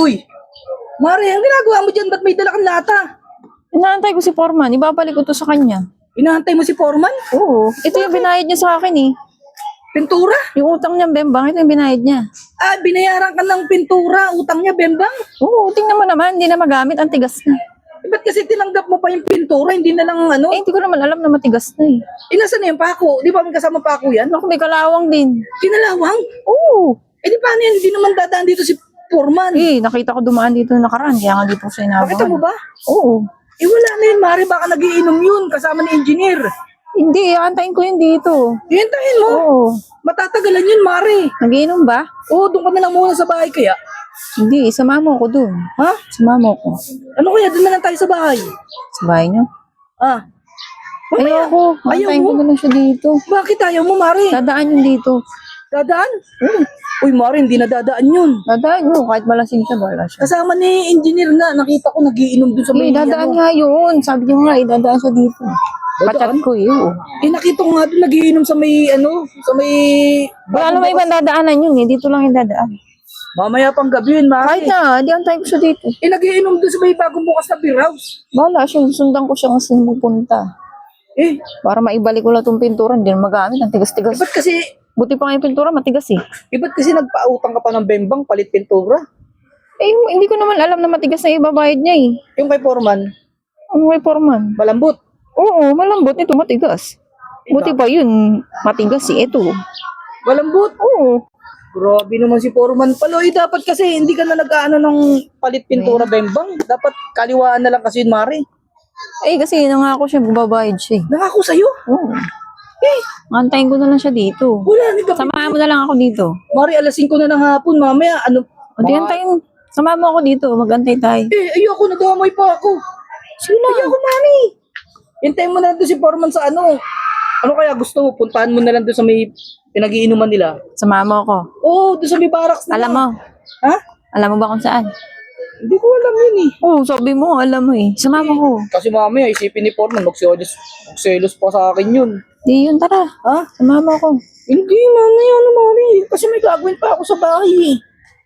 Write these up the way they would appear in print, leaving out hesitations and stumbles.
Uy, Mare, ang ginagawa mo dyan? Ba't may dala kang lata? Inaantay ko si Foreman. Ibabalik ko to sa kanya. Inaantay mo si Foreman? Oo. Ito yung binayad niya sa akin eh. Pintura? Yung utang niya, Bembang, ito yung binayad niya. Ah, binayaran ka ng pintura. Utang niya, Bembang. Oo, tingnan mo naman. Hindi na magamit. Ang tigas na. Eh, ba't kasi tinanggap mo pa yung pintura? Hindi na lang ano? Eh, hindi ko naman alam na matigas na eh. Inasa na yung pako? Di ba may kasama pako yan? Naku, may kalawang din. Kinalawang? Oo. Eh di paano yan? Hindi naman dadaan dito si Foreman. Eh, nakita ko dumaan dito na nakaraan. Kaya nga dito ko siya Nakita mo inabangan. ba? Oo. Eh wala na yun, Mare. Baka nagiinom yun kasama ni engineer. Hindi, aantayin ko yun dito. Hintayin mo. Oo. Matatagalan yun, Mare. Nagiinom ba? Oo, doon ka na lang muna sa bahay kaya. Hindi, isama mo ko dun. Ha? Isama mo ko. Ano kaya? Doon na lang tayo sa bahay. Sa bahay niyo. Ah. Mamaya. Ayoko. Ayaw Aantayin mo? ko na lang siya dito. Bakit ayaw mo, Mare? Dadaan yun dito. Dadaan? Uy, Mare, hindi na dadaan yun. Dadaan yun. Kahit malasing siya, wala siya. Kasama ni engineer nga. Nakita ko nagiinom doon sa may... Eh, dadaan nga yun. Sabi niyo nga, dadaan siya dito. Kachat ko yun. Eh, nakita ko nga doon nagiinom sa may ano, sa may... Wala naman ibang dadaanan yun eh. Dito lang yung dadaan. Mamaya pang gabi yun, Mare. Kahit na, di antayin ko siya dito. Eh, nagiinom doon sa may bagong bukas na beer house. Wala siya. Sundan ko siya kasi pupunta. Eh, Para maibalik ko lang itong pintura. Hindi na magamit. Ang tigas-tigas. ba't kasi... Buti pa nga yung pintura, matigas eh. Ba't kasi nagpautang ka pa ng Bembang palit pintura? Eh, hindi ko naman alam na matigas na ibabayad niya eh. Yung kay Foreman, Ang may Foreman. malambot. Oo, malambot. Ito matigas. Buti pa yun, matigas eh. Ito. Malambot. Oo. Grabe naman si Foreman. Paloy, dapat kasi hindi ka na nag-ano ng palit pintura Bembang. Dapat kaliwaan na lang kasi yun, Mare. Eh, kasi nangako siya, babayad siya eh. Nangako sa'yo. Oo. Eh, Antayin ko na lang siya dito. wala ni gabi. Samahan mo na lang ako dito. Mare, alas 5 na ng hapon. Mamaya, ano? O, di antayin. Samahan mo ako dito. Magantay tayo. Eh, ayoko, nadamay pa ako. Sige na. Ayoko, Mare. Hintayin mo na lang doon si Foreman sa ano. Ano kaya gusto mo? Puntahan mo na lang doon sa may pinag-iinuman nila. Samahan mo ako. Oo, doon sa may barracks nila. Alam mo. Ha? Alam mo ba kung saan? Hindi ko alam yun eh. Oo, sabi mo. Alam mo eh. Samahan mo ko. Kasi mamaya, isipin ni Foreman, magselos pa sa akin yun. Di yun, tara. Ha? Samahan mo ako. Hindi, mamaya ano, Mare. Kasi may gagawin pa ako sa bahay eh.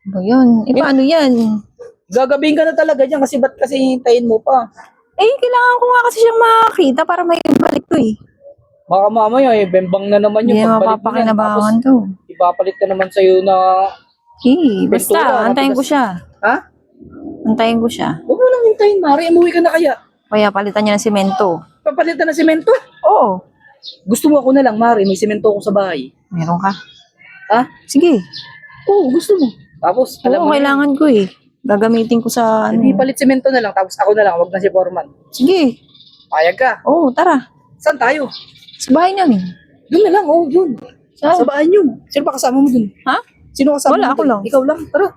Ba yun? Eh, paano yan? Gagabihin ka na talaga dyan kasi ba't kasi hintayin mo pa? Eh, kailangan ko nga kasi siyang makakita para may balik ko eh. Baka mamaya eh, Bembang na naman yung Hindi pagbalik mo yan. mapapakinabangan Tapos to. ipapalit ka naman sa'yo na... Eh, basta. Pintura, Antayin ko matigas. siya. Ha? Antayin ko siya. Huwag mo lang hintayin, Mare. Umuwi ka na kaya. Kaya palitan niya ng semento. Papalitan na semento? Oo. Gusto mo ako na lang, Mare. May semento ako sa bahay. Meron ka. Ha? Sige. Oo, gusto mo. Tapos, alam Oo, mo na yun. kailangan ko eh. Gagamitin ko sa Hindi, ano. palit semento na lang. Tapos ako na lang. Huwag na si Foreman. Sige. Payag ka. Oo, tara. Saan tayo? Sa bahay namin. Doon na lang. Oo, doon. Saan? Sa bahay yun. Sino ba kasama mo doon? Ha? Sino kasama Wala, mo ako dun? lang. Ikaw lang. Tara.